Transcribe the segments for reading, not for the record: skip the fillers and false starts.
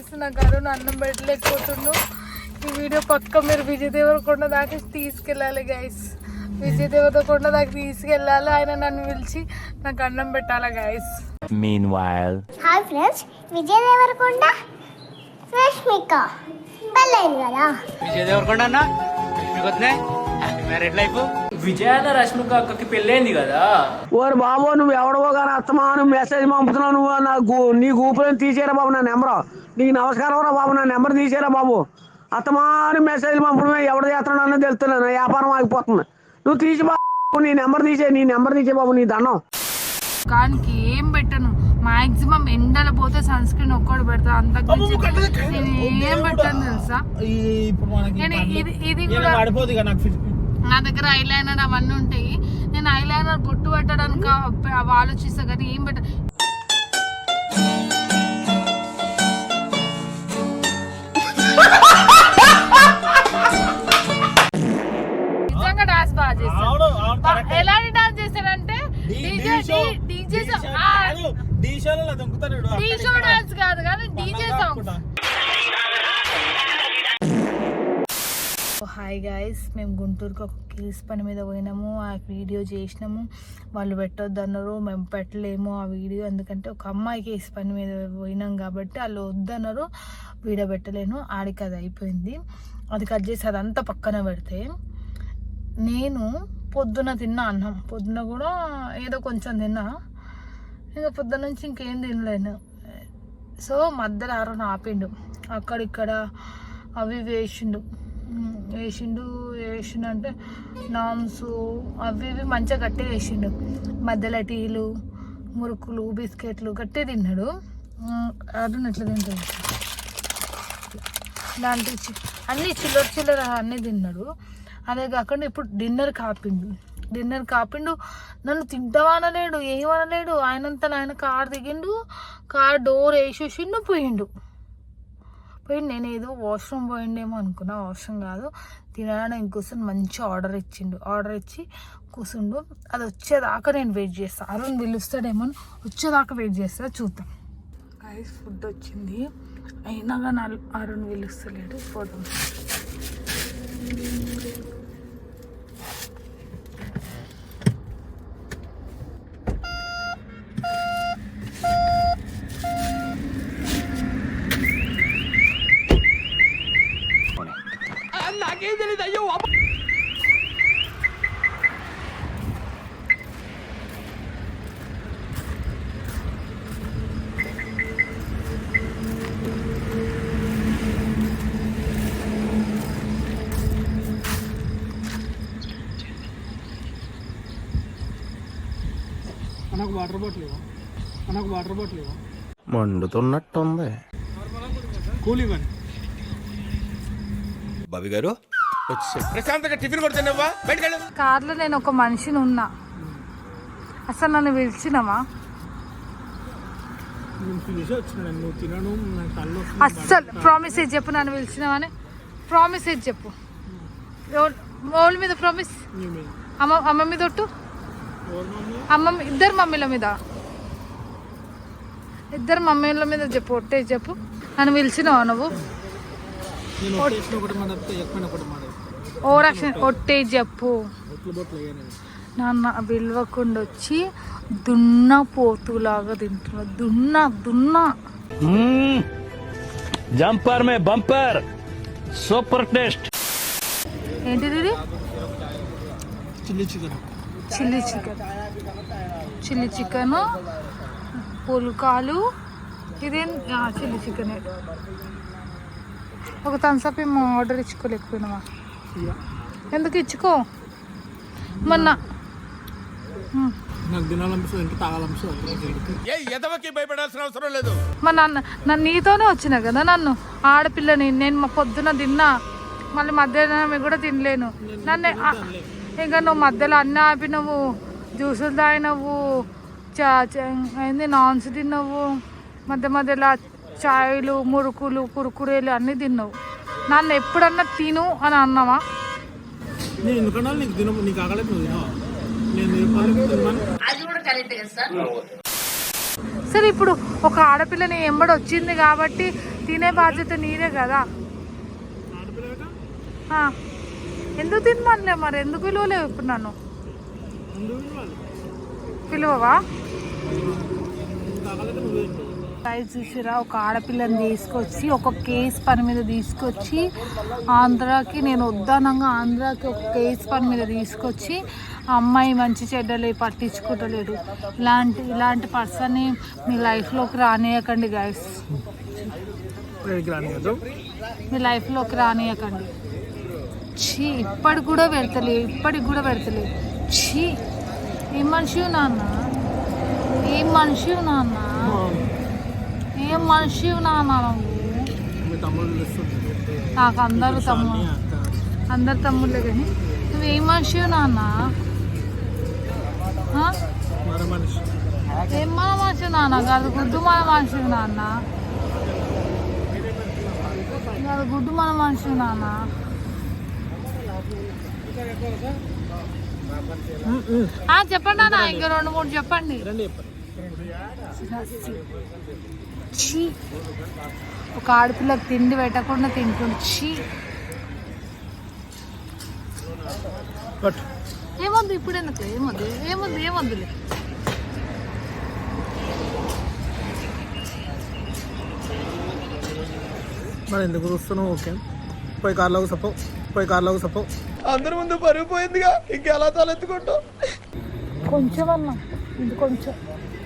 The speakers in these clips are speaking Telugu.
గైస్ నాకు అరుణ్ అన్నం పెట్టలేకపోతుండు. ఈ వీడియో పక్క మీరు విజయ్ దేవరకొండ దాకా తీసుకెళ్ళాలి గైస్. విజయ్ దేవరకొండ దాకా తీసుకెళ్ళాలి. ఆయన నన్ను పిలిచి నాకు అన్నం పెట్టాలి guys. Meanwhile, hi friends, Vijay Deverakonda Rashmika పెళ్ళైంది కదా. విజయ్ దేవరకొండ అన్న రష్మికనే హ్యాపీ మ్యారేడ్ లైఫ్. విజయాల రష్మిక అక్కకి పెళ్ళైంది కదా. ఓరు బాబు నువ్వు ఎవడవో కానీ అత్తమాను మెసేజ్ పంపుతున్నావు. నువ్వు నాకు నీ గూపులను తీసేరా బాబు నా నెంబర్. నీకు నమస్కారం రా బాబు, నా నెంబర్ తీసేరా బాబు. అత్తమాను మెసేజ్ పంపడమే ఎవడ చేస్తున్నాడు అన్నది తెలుస్తున్నాను. నా వ్యాపారం ఆగిపోతుంది. నువ్వు తీసి బాబు, నీ నెంబర్ తీసే బాబు, నీ దండం. కానికి ఏం పెట్టను. మాక్సిమం ఎండలో పోతే సన్ స్క్రీన్ ఒక్కటి పెడతా, అంతకు నేను ఏం పెట్టాను తెలుసా. ఇది కూడా నా దగ్గర ఐలైనర్ అవన్నీ ఉంటాయి. నేను ఐలైనర్ బొట్టు పెట్టడానికి ఆలోచిస్తా కానీ ఏం పెట్ట. నిజంగా డాన్స్ బాగా చేస్తాను. ఎలాంటి డాన్స్ చేస్తాడంటే డీజే డాన్స్ కాదు కానీ డీజే సాంగ్. హాయ్ గాయస్, మేము గుంటూరుకి ఒక కేసు పని మీద పోయినాము. ఆ వీడియో చేసినాము. వాళ్ళు పెట్టొద్దు అన్నారు, మేము పెట్టలేము ఆ వీడియో. ఎందుకంటే ఒక అమ్మాయి కేసు పని మీద పోయినాం కాబట్టి వాళ్ళు వద్దన్నారు. వీడియో పెట్టలేను. ఆడికి అది అయిపోయింది. అది కట్ చేసి అదంతా పక్కన పెడితే, నేను పొద్దున తిన్నా అన్నం. పొద్దున కూడా ఏదో కొంచెం తిన్నా. ఇంకా పొద్దున్న నుంచి ఇంకేం తినలేను. సో మధ్యలో ఆరోజు ఆపిండు. అక్కడిక్కడ అవి వేసిండు అంటే నామ్స్ అవి ఇవి మంచిగా గట్టిగా వేసిండు. మధ్యలో టీలు, మురుకులు, బిస్కెట్లు గట్టిగా తిన్నాడు. అరుణ్ ఎట్లా తింటాడు దాంట్లో అన్నీ చిల్లర అన్నీ తిన్నాడు. అదే కాకుండా ఇప్పుడు డిన్నర్ కాపిండు. నన్ను తింటావా అనలేడు, ఏమనలేడు. ఆయన కార్ దిగిండు, కార్ డోర్ వేసేసిండు, పోయిండు. నేను ఏదో వాష్రూమ్ పోయిండేమో అనుకున్నా. వాష్రూమ్ కాదు, తినడానికి కూర్చొని మంచి ఆర్డర్ ఇచ్చి కూర్చుండు. అది వచ్చేదాకా నేను వెయిట్ చేస్తా. అరుణ్ పిలుస్తాడేమో, వచ్చేదాకా వెయిట్ చేస్తా, చూద్దాం. గైస్ ఫుడ్ వచ్చింది, అయినా కానీ అరుణ్ పిలుస్తలేడు. పోదాం. నాకేం తెలియదు. అయ్యో మనకు వాటర్ బాటిల్ ఇవ్వ. మండుతున్నట్టుంది. కూల్ ఇవ్వండి బాబీ గారు. ప్రశాంతంగా టిఫిన్ కొడుతున్నావా? బయటకెళ్ళు. కార్లో నేను ఒక మనిషిని ఉన్నా. అసలు నన్ను పిలిచినవా? అస్సలు ప్రామిస్ ఏది చెప్పు, నన్ను పిలిచినావని ప్రామిస్ ఏది చెప్పు. ఓళ్ళ మీద ప్రామిస్, అమ్మ మీద ఒట్టు. ఇద్దరు మమ్మీల మీద చెప్పు, ఒట్టే చెప్పు. నన్ను పిలిచినావా నువ్వు? ఒట్టే చెప్పు. నాన్న విలువకుండా వచ్చి దున్న పోతులాగా తింటున్నా. దున్నా జంపర్ మే బంపర్ సూపర్ టేస్ట్. ఏంటిది? చిల్లీ చికెన్ పుల్కాలు. ఇదేం చిల్లీ చికెన్. ఒక థమ్స్అప్ ఏమో ఆర్డర్ ఇచ్చుకోలేకపోయినావా? ఎందుకు ఇచ్చుకో. మొన్న మా నన్ను నీతోనే వచ్చిన కదా. నన్ను ఆడపిల్లని నేను పొద్దున తిన్నా, మళ్ళీ మధ్యాహ్నం కూడా తినలేను. నన్ను ఇంకా నువ్వు మధ్యలో అన్నీ ఆపినవు, జ్యూసులు తాగినవు, ఏంది నాన్స్ తిన్నావు, మధ్యలో చాయ్లు, మురుకులు, కురుకురేలు అన్నీ తిన్నావు. నన్ను ఎప్పుడన్నా తిను అని అన్నావా? సరే ఇప్పుడు ఒక ఆడపిల్లని ఎంబడి వచ్చింది కాబట్టి తినే బాధ్యత నీదే కదా. ఎందుకు తినమనిలే మరి, ఎందుకు పిలువలేవు ఇప్పుడు నన్ను? పిలువవా? చూసిరా, ఒక ఆడపిల్లని తీసుకొచ్చి ఒక కేసు పని మీద తీసుకొచ్చి ఆంధ్రాకి, నేను వద్దానంగా ఆంధ్రాకి ఒక కేసు పని మీద తీసుకొచ్చి ఆ అమ్మాయి మంచి చెడ్డలే పట్టించుకుంటలేడు. ఇలాంటి పర్సన్ని మీ లైఫ్లోకి రానియకండి గైస్, మీ లైఫ్లోకి రానియకండి. ఛీ, ఇప్పటికి కూడా పెడతలే. ఛీ, ఏం మనిషి నాన్న, ఏం మనిషి నాన్న నాకు అందరు తమ్ముళ్ళే కానీ నువ్వేం మనిషి నాన్న? ఏం మన మనిషి నాన్న? కాదు గుడ్డు మన మనిషి నాన్న, కాదు గుడ్డు మన మనిషి నాన్న. చెప్పండి అన్న, ఇంకా 2-3 చెప్పండి. ఛీ, ఒక ఆడపిల్లకి తిండి పెట్టకుండా తింటుంది. ఛీ, ఏమొద్దు ఇప్పుడు ఎందుకు, ఏమొద్దులే. మరి ఎందుకు చూస్తున్నావు? ఓకే, పోయి కార్లోకి సపో. అందరి ముందు పరుగు పోయిందిగా, ఇంకెలా తలెత్తుకుంటావు? కొంచెమన్నా, ఇది కొంచెం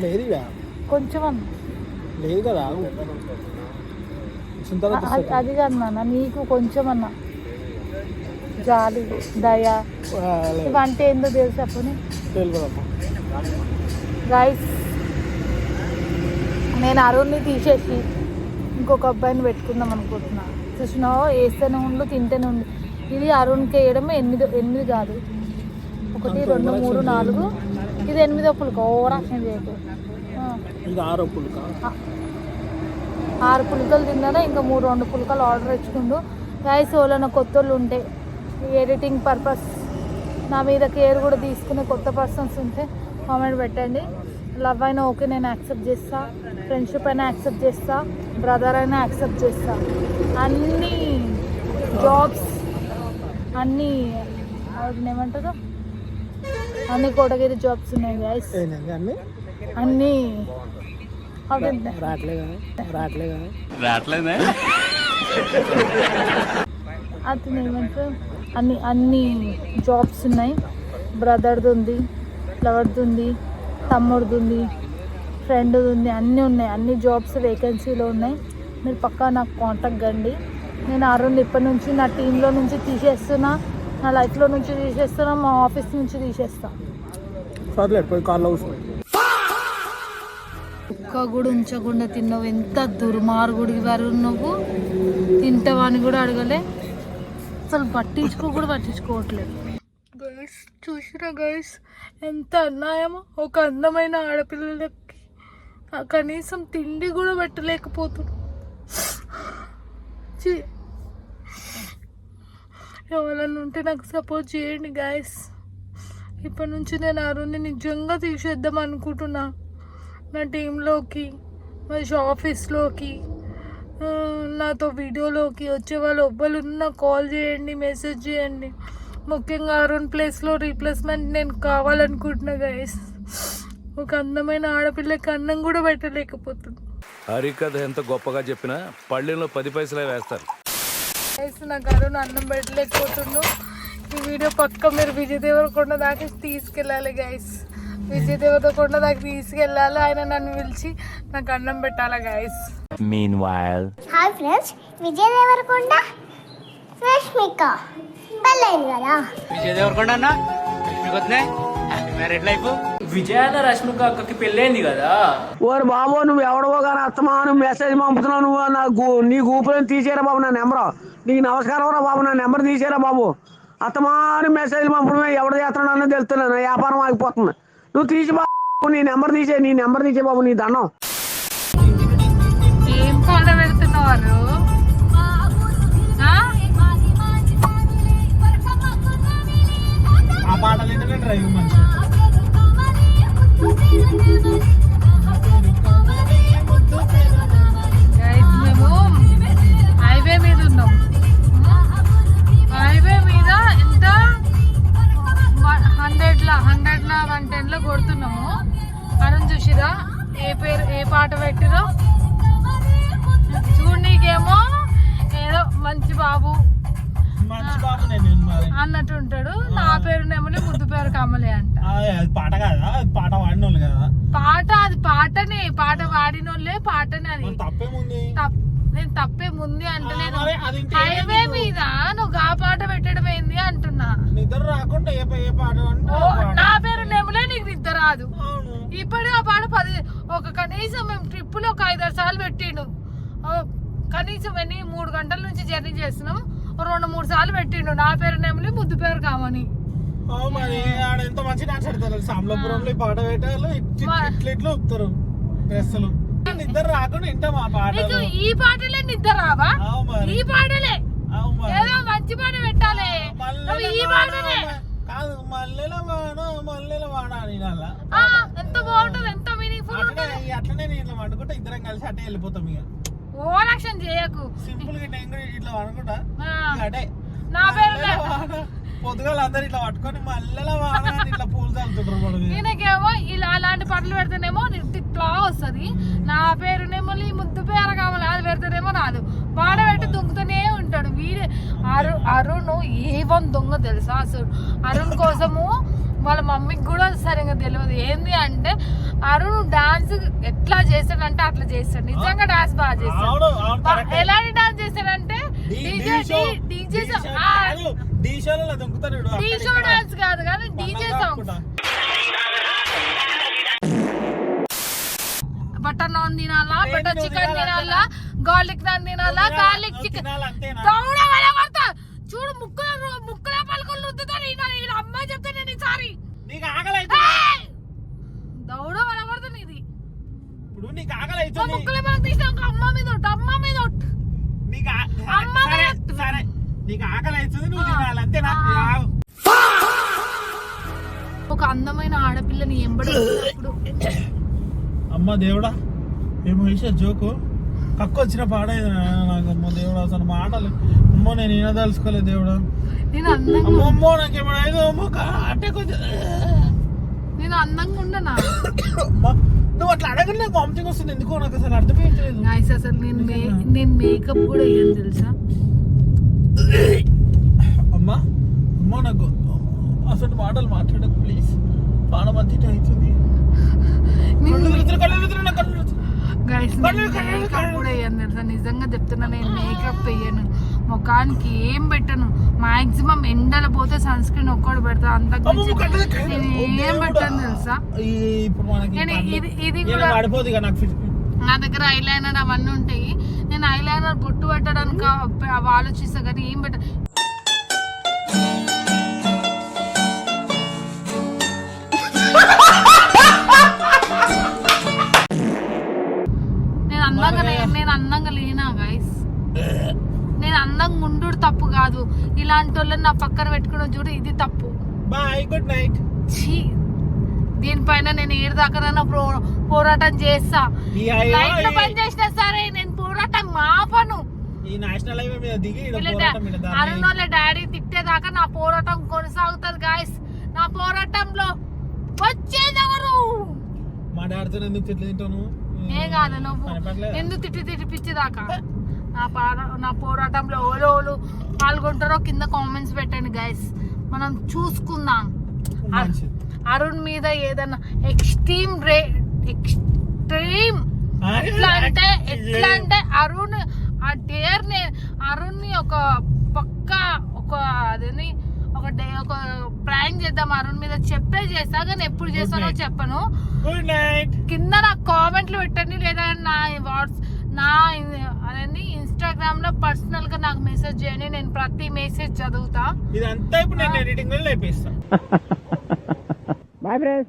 లేదు కొంచెమన్నా లేదు కదా, అది కాదు నాన్న, నీకు కొంచెమన్నా జాలి దయ ఇవంటే ఏందో తెలుసు అప్పుడు. గైస్, నేను అరుణ్ని తీసేసి ఇంకొక అబ్బాయిని పెట్టుకుందాం అనుకుంటున్నా. చూసినావో, వేస్తేనే ఉండు తింటేనే ఉండు. ఇది అరుణ్కి వేయడం 8 కాదు, 1 2 3 4, ఇది 8వ పుల్క. ఓవరాక్షన్ చేయకు. 6 పుల్కలు తిన్నాడా, ఇంకా 2 పుల్కలు ఆర్డర్ ఇచ్చుకుండు. గైస్, ఎవరైనా కొత్త వాళ్ళు ఉంటే ఎడిటింగ్ పర్పస్ నా మీద కేర్ కూడా తీసుకునే కొత్త పర్సన్స్ ఉంటే కామెంట్ పెట్టండి. లవ్ అయినా ఓకే, నేను యాక్సెప్ట్ చేస్తా. ఫ్రెండ్షిప్ అయినా యాక్సెప్ట్ చేస్తా. బ్రదర్ అయినా యాక్సెప్ట్ చేస్తా. అన్ని జాబ్స్, అన్నీ ఏమంటారు, అన్ని కోటగిరి జాబ్స్ ఉన్నాయి గైస్. అన్నీ అతను ఏమంటారు, అన్ని జాబ్స్ ఉన్నాయి. బ్రదర్ది ఉంది, లవర్ది ఉంది, తమ్ముడిది ఉంది, ఫ్రెండ్ది ఉంది, అన్నీ ఉన్నాయి. అన్ని జాబ్స్ వేకెన్సీలో ఉన్నాయి. మీరు పక్కా నాకు కాంటాక్ట్ కండి. నేను అరుణ్ ఇప్పటి నుంచి నా టీంలో నుంచి తీసేస్తున్నా, నా లైఫ్లో నుంచి తీసేస్తున్నా, మా ఆఫీస్ నుంచి తీసేస్తా. ఒక్క కూడా ఉంచకుండా తిన్నావు. ఎంత దుర్మార్గుడికి వరుణ్ నువ్వు. తింటావని కూడా అడగలే, అసలు పట్టించుకోవట్లేదు. గైస్, చూసినా గైస్, ఎంత అన్యాయమో. ఒక అందమైన ఆడపిల్లలకి కనీసం తిండి కూడా పెట్టలేకపోతున్నాడు. ఎవరన్నా ఉంటే నాకు సపోర్ట్ చేయండి గైస్. ఇప్పటి నుంచి నేను అరుణ్ని నిజంగా తీసేద్దాం అనుకుంటున్నా నా టీంలోకి, మా ఆఫీస్లోకి, నాతో వీడియోలోకి వచ్చే వాళ్ళు ఎవ్వరు ఉన్నా కాల్ చేయండి, మెసేజ్ చేయండి. ముఖ్యంగా అరుణ్ ప్లేస్లో రీప్లేస్మెంట్ నేను కావాలనుకుంటున్నా గైస్. ఒక అందమైన ఆడపిల్లకి అన్నం కూడా పెట్టలేకపోతుంది. హరికథ ఎంత గొప్పగా చెప్పినా పళ్ళెంలో 10 పైసలే వేస్తారు. గైస్, నాకు అరుణ్ అన్నం పెట్టలేకపోతుండు. ఈ వీడియో పక్క మీరు విజయ్ దేవరకొండ దాకా తీసుకెళ్ళాలి గైస్. విజయ్ దేవరకొండ దాకా తీసుకెళ్ళాలి. ఆయన నన్ను పిలిచి నాకు అన్నం పెట్టాలి guys. Hi friends, Vijay Deverakonda Rashmika పెళ్ళైంది కదా. విజయ్ దేవరకొండ అన్న, రష్మిక వద్దే, హ్యాపీ మ్యారేడ్ లైఫ్. విజయాల రష్మిక అక్కకి పెళ్ళైంది కదా. ఓరు బాబు, నువ్వు ఎవడవో కానీ అత్తమాను మెసేజ్ పంపుతున్నావు. నువ్వు నీ గూపులను తీసేరా బాబు నా నెంబరు. నీకు నమస్కారం రా బాబు, నా నెంబర్ తీసేరా బాబు. అత్తమాను మెసేజ్ పంపడమే ఎవడ చేస్తున్నాడు అన్నది తెలుస్తున్నాను. నా వ్యాపారం ఆగిపోతుంది. నువ్వు తీసి బాబు, నీ నెంబర్ తీసే బాబు, నీ దండం. ఏం పాట పెడుతున్నారు? ఆ పాటలు ఏంటంటే డ్రైవింగ్ మంచి మేము అన్నట్టు ఉంటాడు. నా పేరు నెమలి, ముద్దు పేరు కమలి అంట. అది పాట కాదా? అది పాట వాడినోళ్ళు కదా. పాట అది పాటనే, పాట వాడినోళ్ళే పాటనే. అది తప్పేముంది? నేను తప్పేముంది అంటలేను. హైవే మీద నువ్వు ఆ పాట పెట్టడం ఏంది అంటున్నా. నిద్ర రాకుండా ఏ పాట నా పేరు నెమలే, నీకు నిద్ర రాదు. ఇప్పుడు ఆ పాట కనీసం మేము ట్రిప్పులో ఒక 5-6 సార్లు పెట్టిండు. కనీసం 3 గంటల నుంచి జర్నీ చేస్తున్నాం, 2-3 సార్లు పెట్టిండు నా పేరు నెమలి, ముద్దు పేరు కామని. మరి ఆడ ఎంత మంచి డాన్స్ ఆడతారు సామలాపురంలో. ఈ పాట పెట్టారు ఇట్లా ఊపుతారు డ్రెస్సులు. నిద్ర రాకుండా వింటాం ఆ పాట. ఈ పాటలే నిద్ర రావా? ఈ పాటలే ఏదో మంచి పాట పెట్టాలి. ఈ పాటలే కాదు, మల్లెల వాడ అని ఎంత బాగుంటది, ఎంత మీనింగ్ఫుల్ ఉంటది. అట్లనే నేను ఇట్లా వండుకుంటా, ఇద్దరం కలిసి అట్టే వెళ్ళిపోతాం. ఇక ఓవర్ యాక్షన్ చేయకు. సింపుల్ గా నేను కూడా ఇట్లా వండుకుంటా అటే. నా పేరు పొద్దుగాల అందరు ఇట్లా పట్టుకొని మల్లెల వాడ ఇట్లా పూలు చల్లుతుంటారు. ఈయనకేమో ఇలా అలాంటి పాటలు పెడితేనేమో ఇట్లా వస్తుంది. నా పేరు నెమలి, ముద్దు పేరు కావాలి, అది పెడితేనేమో రాదు. పాట పెట్టి దొంగతూనే ఉంటాడు వీడే. అరుణ్ ఏవన్ దొంగ తెలుసా అసలు. అరుణ్ కోసము వాళ్ళ మమ్మీకి కూడా సరిగ్గా తెలియదు. ఏంది అంటే అరుణ్ డాన్స్ ఎట్లా చేస్తాడంటే అట్లా చేస్తాడు. నిజంగా డాన్స్ బాగా చేస్తాడు. ఎలాంటి డాన్స్ చేస్తాడంటే డీజే షో డాన్స్ కాదు కానీ డీజే సాంగ్స్. బటర్ నాన్ తినాలా, బటర్ చికెన్ తినాలా, గార్లిక్ నాన్ తినాలా, గార్లిక్ చికెన్ చూడు ముక్కుల పలుకులు రుద్దుతాను. అమ్మాయి చెప్తే నేను ఈసారి దౌడ బలపడుతుంది. ఇది ముక్కుల పలుకు తీసిన ఒక అమ్మ మీద అమ్మ మీద ఒక అందమైన ఆడపిల్లని ఎంబడప్పుడు అమ్మ దేవుడా ఏమో వేసే జోకు కక్కు వచ్చిన పాడేది నాకు. అమ్మ దేవుడా అసలు మాటలు అమ్మో నేను వినదలుచుకోలేదు దేవుడా. నేను అందంగా అమ్మో నాకేమో అంటే కొంచెం నేను అందంగా ఉండనా? నువ్వు అట్లా అడగండి, నాకు వామిటింగ్ వస్తుంది ఎందుకో, నాకు అసలు అర్థమైతలేదు. అసలు నేను మేకప్ కూడా వేయను తెలుసా. అమ్మా అమ్మా నాకు అసలు మాటలు మాట్లాడకు ప్లీజ్. ప్రాణం అంతే అవుతుంది. మేకప్ కూడా వేయను తెలుసా. నిజంగా చెప్తున్నా, నేను మేకప్ వేయను, ముఖానికి ఏం పెట్టను. మాక్సిమం ఎండలో పోతే సన్ స్క్రీన్ ఒక్కటి పెడతా, అంతకు నేను ఏం పెట్టాను తెలుసా. ఇది కూడా నా దగ్గర ఐలైనర్ అవన్నీ ఉంటాయి. నేను ఐలైనర్ బొట్టు పెట్టడానికి ఆలోచిస్తా కానీ ఏం పెట్ట. నేను అందంగా లేనా గైస్? నేను అందంగా ఉండు తప్పు కాదు, ఇలాంటి వాళ్ళని నా పక్కన పెట్టుకున్న చూడు ఇది తప్పు. Bye, good night. దీనిపైన నేను ఏడుదాకా పోరాటం చేస్తా. లైట్లు బంద్ చేసినా సరే నేను పోరాటం మాపను. అరుణ్ వాళ్ళ డాడీ తిట్టేదాకా నా పోరాటం కొనసాగుతుంది గాయస్. నా పోరాటంలో వచ్చేది ఎవరు? మా డాడీతో ఎందుకు తిట్లు తింటాను? ఏం కాదు, నువ్వు ఎందుకు తిట్టిపిచ్చేదాకా. నా పోరాటంలో ఎవరు పాల్గొంటారో కింద కామెంట్స్ పెట్టండి గైస్, మనం చూసుకుందాం. అరుణ్ మీద ఏదన్నా ఎక్స్ట్రీమ్ ఎట్లా అంటే అరుణ్ ఆ డేర్ అరుణ్ ని ఒక పక్క ఒక అదేని ఒక ప్రాంక్ చేద్దాం అరుణ్ మీద చెప్పే చేస్తా, కానీ ఎప్పుడు చేస్తానో చెప్పను. కింద నాకు కామెంట్లు పెట్టండి, లేదా నా అదేంటి ఇన్స్టాగ్రామ్ లో పర్సనల్ గా నాకు మెసేజ్ చేయండి. నేను ప్రతి మెసేజ్ చదువుతా. ఇదంతా ఇప్పుడు నేను ఎడిటింగ్ లో లేపేస్తా. Bye friends.